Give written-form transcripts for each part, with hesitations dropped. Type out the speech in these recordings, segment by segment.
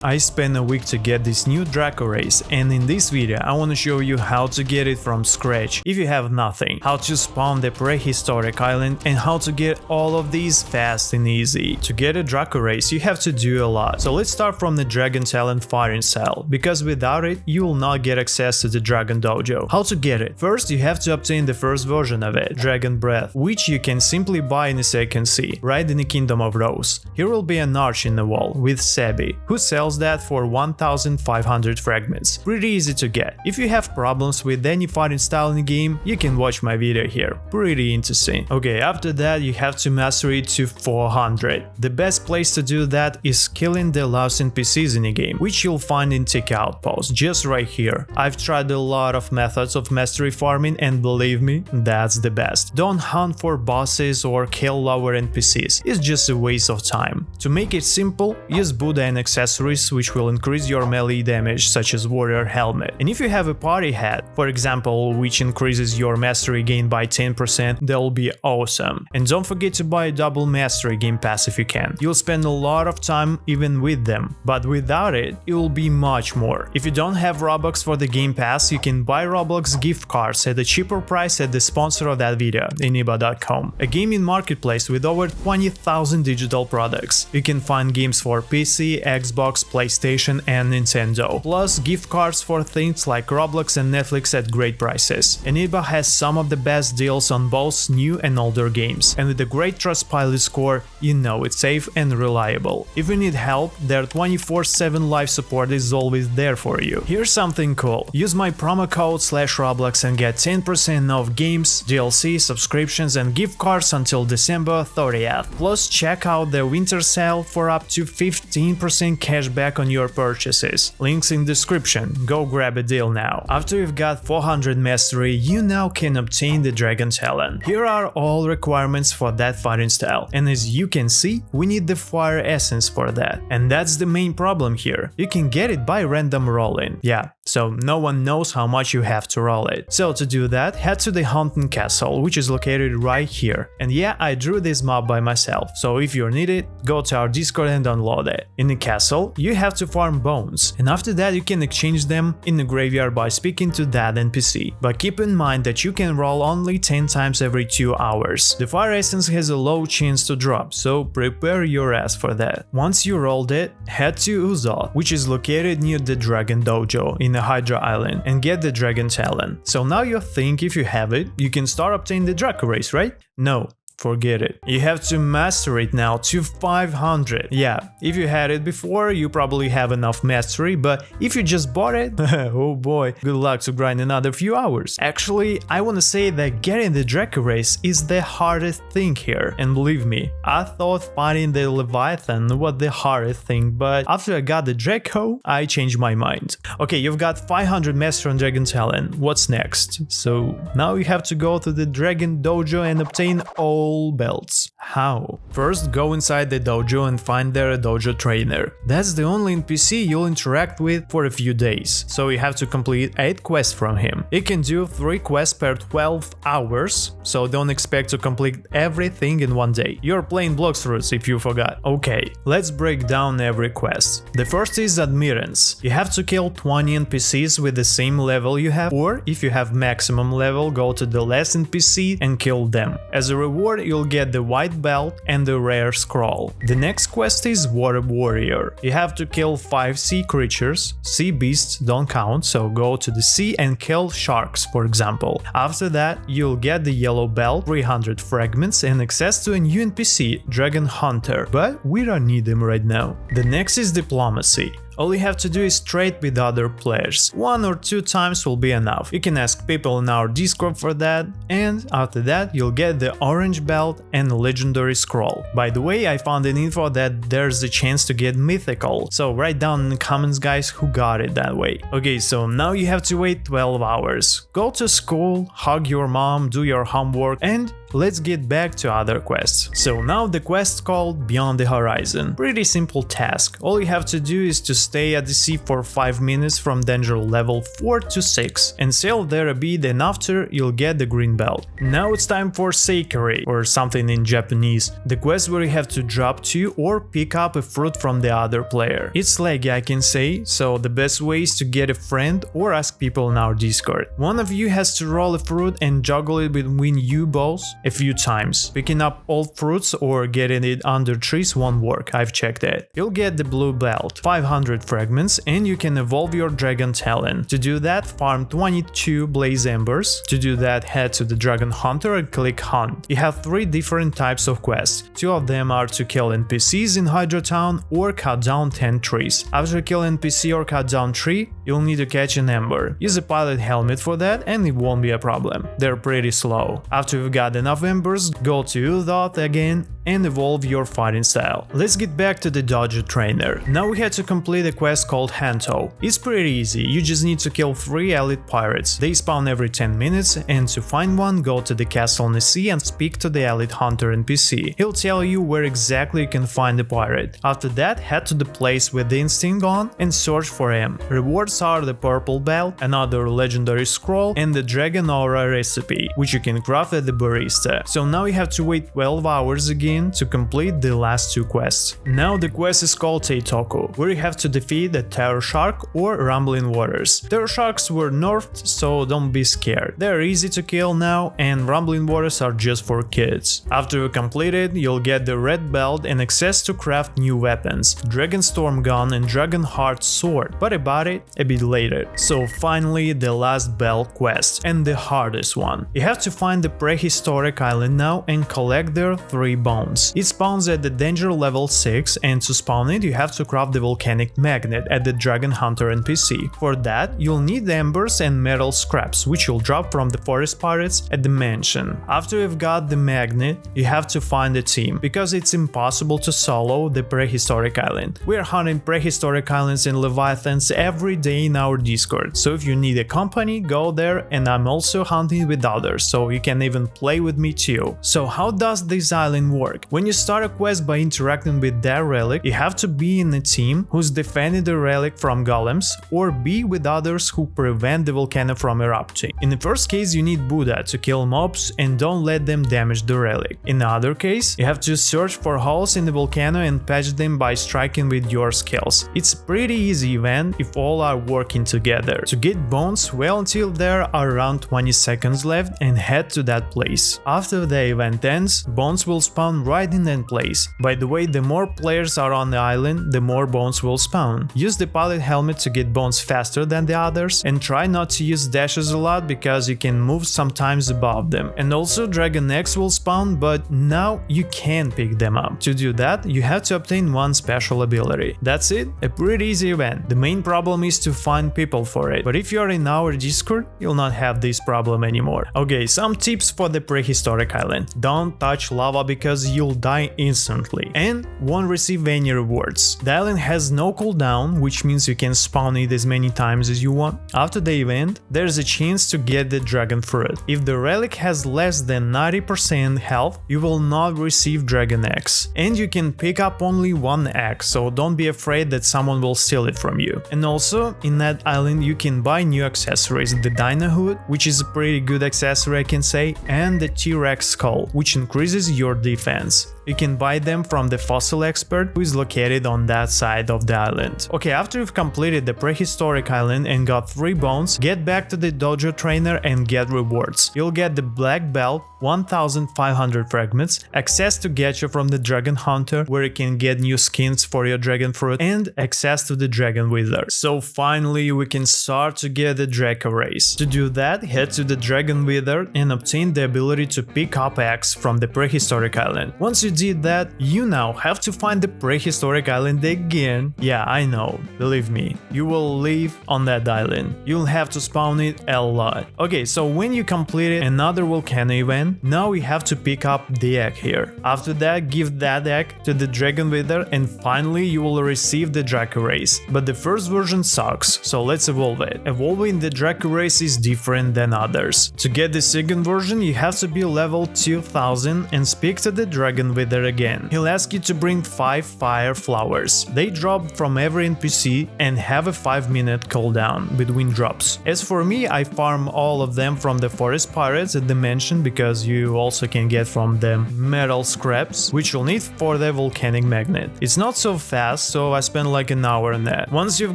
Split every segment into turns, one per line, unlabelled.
I spent a week to get this new Draco Race, and in this video I want to show you how to get it from scratch if you have nothing, how to spawn the Prehistoric Island, and how to get all of these fast and easy. To get a Draco Race you have to do a lot, so let's start from the Dragon Talon firing style, because without it you will not get access to the Dragon Dojo. How to get it? First you have to obtain the first version of it, Dragon Breath, which you can simply buy in the second sea, right in the Kingdom of Rose. Here will be an arch in the wall with Sebi, who sells that for 1500 fragments. Pretty easy to get. If you have problems with any fighting style in the game, you can watch my video here. Pretty interesting. Okay, after that you have to master it to 400. The best place to do that is killing the last NPCs in the game, which you'll find in Tick Outpost, just right here. I've tried a lot of methods of mastery farming and believe me, that's the best. Don't hunt for bosses or kill lower NPCs, it's just a waste of time. To make it simple, use Buddha and accessories which will increase your melee damage, such as warrior helmet. And if you have a party hat, for example, which increases your mastery gain by 10%, that'll be awesome. And don't forget to buy a double mastery game pass if you can. You'll spend a lot of time even with them, but without it, it will be much more. If you don't have Robux for the game pass, you can buy Roblox gift cards at a cheaper price at the sponsor of that video, iniba.com, a gaming marketplace with over 20,000 digital products. You can find games for PC, Xbox, PlayStation and Nintendo, plus gift cards for things like Roblox and Netflix at great prices. Iniba has some of the best deals on both new and older games, and with a great Trustpilot score, you know it's safe and reliable. If you need help, their 24/7 live support is always there for you. Here's something cool. Use my promo code /Roblox and get 10% off games, DLC, subscriptions and gift cards until December 30th. Plus check out the winter sale for up to 15% cashback on your purchases. Links in description, go grab a deal now. After you've got 400 mastery, you now can obtain the Dragon Talon. Here are all requirements for that fighting style, and as you can see, we need the fire essence for that. And that's the main problem here. You can get it by random rolling. Yeah, so no one knows how much you have to roll it. So to do that, head to the Haunted Castle, which is located right here. And yeah, I drew this mob by myself, so if you need it, go to our Discord and download it. In the castle, you have to farm bones, and after that you can exchange them in the graveyard by speaking to that NPC. But keep in mind that you can roll only 10 times every 2 hours. The fire essence has a low chance to drop, so prepare your ass for that. Once you rolled it, head to Uzal, which is located near the Dragon Dojo in the Hydra Island, and get the Dragon Talon. So now you think if you have it, you can start obtaining the Draco Race, right? No. Forget it. You have to master it now to 500. Yeah, if you had it before, you probably have enough mastery, but if you just bought it, oh boy, good luck to grind another few hours. Actually, I want to say that getting the Draco Race is the hardest thing here, and believe me, I thought fighting the Leviathan was the hardest thing, but after I got the Draco, I changed my mind. Okay, you've got 500 mastery on Dragon Talon, what's next? So now you have to go to the Dragon Dojo and obtain all belts. How? First, go inside the dojo and find there a dojo trainer. That's the only NPC you'll interact with for a few days, so you have to complete 8 quests from him. You can do 3 quests per 12 hours, so don't expect to complete everything in one day. You're playing Blox Fruits if you forgot. Okay, let's break down every quest. The first is Admittance. You have to kill 20 NPCs with the same level you have, or if you have maximum level, go to the last NPC and kill them. As a reward, you'll get the white belt and the rare scroll. The next quest is Water Warrior. You have to kill 5 sea creatures. Sea beasts don't count, so go to the sea and kill sharks, for example. After that, you'll get the yellow belt, 300 fragments and access to a new NPC, Dragon Hunter, but we don't need him right now. The next is Diplomacy. All you have to do is trade with other players. 1 or 2 times will be enough. You can ask people in our Discord for that, and after that you'll get the orange belt and legendary scroll. By the way, I found an info that there's a chance to get mythical, so write down in the comments guys who got it that way. Okay, so now you have to wait 12 hours. Go to school, hug your mom, do your homework, and let's get back to other quests. So now the quest called Beyond the Horizon. Pretty simple task. All you have to do is to stay at the sea for 5 minutes from danger level 4 to 6 and sail there a bit, and after you'll get the green belt. Now it's time for Seikari, or something in Japanese, the quest where you have to drop 2 or pick up a fruit from the other player. It's laggy, I can say, so the best way is to get a friend or ask people in our Discord. One of you has to roll a fruit and juggle it between you both a few times. Picking up old fruits or getting it under trees won't work, I've checked it. You'll get the blue belt, 500 fragments, and you can evolve your Dragon Talon. To do that, farm 22 blaze embers. To do that, head to the Dragon Hunter and click Hunt. You have 3 different types of quests. 2 of them are to kill NPCs in Hydra Town or cut down 10 trees. After kill NPC or cut down tree, you'll need to catch an ember. Use a pilot helmet for that and it won't be a problem. They're pretty slow. After you've got enough embers, go to Udot again and evolve your fighting style. Let's get back to the dojo trainer. Now we had to complete a quest called Hanto. It's pretty easy, you just need to kill 3 elite pirates. They spawn every 10 minutes, and to find one, go to the castle on the sea and speak to the elite hunter NPC. He'll tell you where exactly you can find the pirate. After that, head to the place with the instinct on and search for him. Rewards are the purple belt, another legendary scroll, and the dragon aura recipe, which you can craft at the barista. So now you have to wait 12 hours again to complete the last 2 quests. Now the quest is called Teitoku, where you have to defeat the Terror Shark or Rumbling Waters. Terror Sharks were nerfed, so don't be scared. They're easy to kill now, and Rumbling Waters are just for kids. After you complete it, you'll get the red belt and access to craft new weapons, Dragon Storm Gun and Dragon Heart Sword, but about it a bit later. So finally the last belt quest, and the hardest one. You have to find the Prehistoric Island now and collect their 3 bones. It spawns at the danger level 6, and to spawn it you have to craft the volcanic magnet at the Dragon Hunter NPC. For that you'll need the embers and metal scraps, which you'll drop from the forest pirates at the mansion. After you've got the magnet, you have to find a team, because it's impossible to solo the Prehistoric Island. We're hunting Prehistoric Islands and Leviathans every day in our Discord, so if you need a company, go there, and I'm also hunting with others, so you can even play with me too. So how does this island work? When you start a quest by interacting with that relic, you have to be in a team who's defending the relic from golems, or be with others who prevent the volcano from erupting. In the first case you need Buddha to kill mobs and don't let them damage the relic. In the other case, you have to search for holes in the volcano and patch them by striking with your skills. It's a pretty easy event if all are working together. To get bones, wait until there are around 20 seconds left and head to that place. After the event ends, bones will spawn right in that place. By the way, the more players are on the island, the more bones will spawn. Use the pilot helmet to get bones faster than the others, and try not to use dashes a lot because you can move sometimes above them. And also Dragon Eggs will spawn, but now you can pick them up. To do that, you have to obtain one special ability. That's it, a pretty easy event. The main problem is to find people for it, but if you are in our Discord, you'll not have this problem anymore. Okay, some tips for the Prehistoric Island. Don't touch lava because you'll die instantly and won't receive any rewards. The island has no cooldown, which means you can spawn it as many times as you want. After the event, there's a chance to get the dragon fruit. If the relic has less than 90% health, you will not receive dragon eggs. And you can pick up only 1 egg, so don't be afraid that someone will steal it from you. And also, in that island you can buy new accessories, the Dino Hood, which is a pretty good accessory I can say, and the T-Rex skull, which increases your defense. You can buy them from the fossil expert who is located on that side of the island. Okay, after you've completed the Prehistoric Island and got 3 bones, get back to the dojo trainer and get rewards. You'll get the black belt, 1500 fragments, access to gacha from the Dragon Hunter where you can get new skins for your dragon fruit, and access to the Dragon Wither. So finally we can start to get the Draco Race. To do that, head to the Dragon Wither and obtain the ability to pick up eggs from the Prehistoric Island. Once you you did that, you now have to find the Prehistoric Island again. Yeah, I know, believe me, you will live on that island. You'll have to spawn it a lot. Okay, so when you completed another volcano event, now we have to pick up the egg here. After that, give that egg to the Dragon Wither, and finally you will receive the Draco Race. But the first version sucks, so let's evolve it. Evolving the Draco Race is different than others. To get the second version, you have to be level 2000 and speak to the Dragon Wither again. He'll ask you to bring 5 fire flowers. They drop from every NPC and have a 5-minute cooldown between drops. As for me, I farm all of them from the forest pirates at the mansion, because you also can get from them metal scraps, which you'll need for the volcanic magnet. It's not so fast, so I spent like an hour on that. Once you've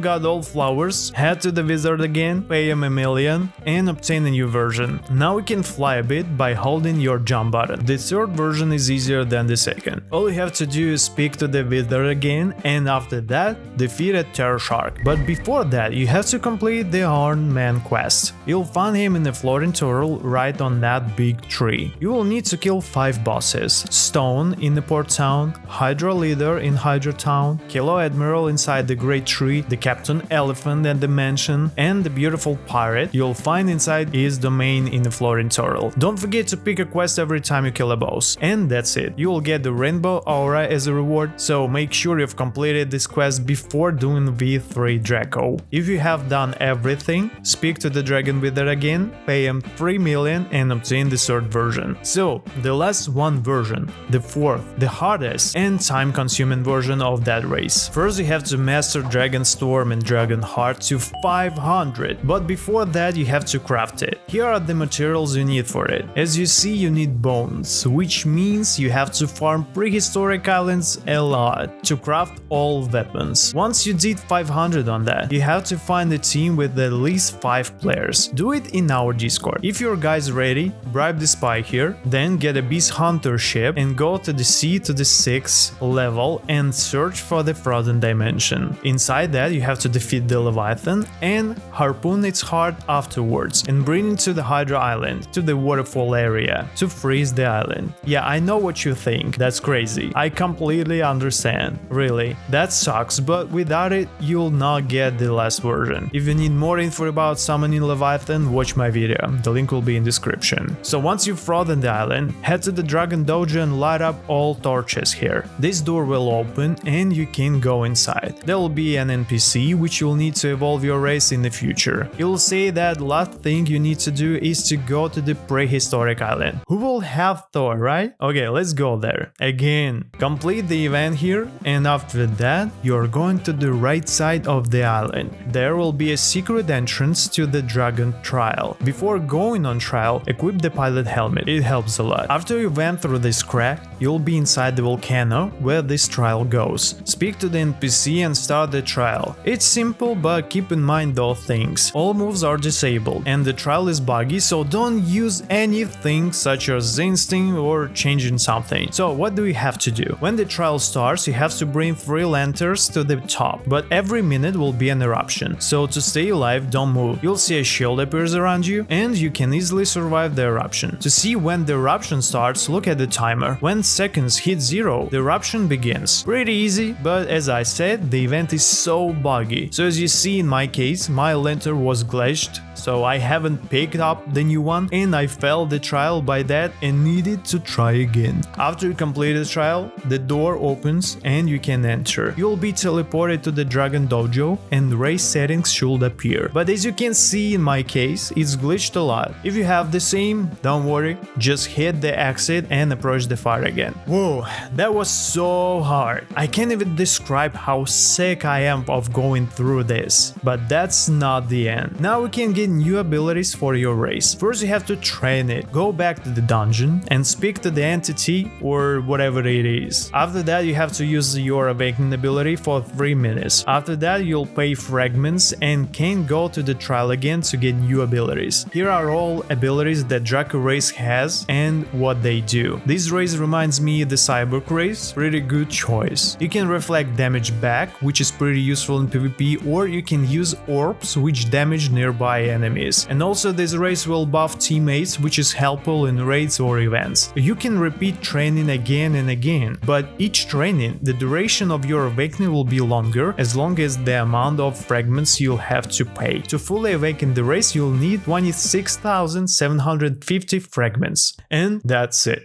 got all flowers, head to the wizard again, pay him $1 million, and obtain a new version. Now we can fly a bit by holding your jump button. The third version is easier than the second. All you have to do is speak to the wizard again, and after that, defeat a terror shark. But before that, you have to complete the Horned Man quest. You'll find him in the floating turtle right on that big tree. You will need to kill 5 bosses: Stone in the port town, Hydra leader in Hydra town, Kilo Admiral inside the great tree, the Captain Elephant at the mansion, and the beautiful pirate you'll find inside his domain in the floating turtle. Don't forget to pick a quest every time you kill a boss. And that's it. You will get the rainbow aura as a reward, so make sure you've completed this quest before doing V3 Draco. If you have done everything, speak to the Dragon Wither again, pay him $3 million, and obtain the third version. So, the last one version, the fourth, the hardest and time-consuming version of that race. First, you have to master Dragon Storm and Dragon Heart to 500, but before that you have to craft it. Here are the materials you need for it. As you see, you need bones, which means you have to farm Prehistoric Islands a lot to craft all weapons. Once you did 500 on that, you have to find a team with at least 5 players. Do it in our Discord. If your guys ready, bribe the spy here, then get a Beast Hunter ship and go to the sea to the 6th level and search for the Frozen Dimension. Inside that, you have to defeat the Leviathan and harpoon its heart afterwards and bring it to the Hydra Island, to the waterfall area, to freeze the island. Yeah, I know what you think, that's crazy. I completely understand. Really, that sucks, but without it, you'll not get the last version. If you need more info about summoning Leviathan, watch my video, the link will be in description. So once you've frozen the island, head to the Dragon Dojo and light up all torches here. This door will open and you can go inside. There will be an NPC which you'll need to evolve your race in the future. You'll say that last thing you need to do is to go to the Prehistoric Island. Who will have Thor, right? Okay, let's go there. Again, complete the event here, and after that, you're going to the right side of the island. There will be a secret entrance to the Dragon Trial. Before going on trial, equip the pilot helmet. It helps a lot. After you went through this crack, you'll be inside the volcano where this trial goes. Speak to the NPC and start the trial. It's simple, but keep in mind those things. All moves are disabled and the trial is buggy, so don't use anything such as instinct or changing something. So what do we have to do? When the trial starts, you have to bring 3 lanterns to the top, but every minute will be an eruption. So to stay alive, don't move. You'll see a shield appears around you and you can easily survive the eruption. To see when the eruption starts, look at the timer. When seconds hit 0, the eruption begins. Pretty easy, but as I said, the event is so buggy. So as you see in my case, my lantern was glitched, so I haven't picked up the new one and I failed the trial by that and needed to try again. After you complete the trial, the door opens and you can enter. You'll be teleported to the Dragon Dojo and race settings should appear. But as you can see in my case, it's glitched a lot. If you have the same, don't worry, just hit the exit and approach the fire again. Whoa, that was so hard. I can't even describe how sick I am of going through this. But that's not the end. Now we can get new abilities for your race. First you have to train it. Go back to the dungeon and speak to the entity or whatever it is. After that you have to use your awakening ability for 3 minutes. After that you'll pay fragments and can go to the trial again to get new abilities. Here are all abilities that Draco Race has and what they do. This race reminds me of the Cyborg race, pretty good choice. You can reflect damage back, which is pretty useful in PvP, or you can use orbs which damage nearby enemies. And also this race will buff teammates, which is helpful in raids or events. You can repeat training train again and again, but each training, the duration of your awakening will be longer as long as the amount of fragments you'll have to pay. To fully awaken the race, you'll need 26,750 fragments. And that's it.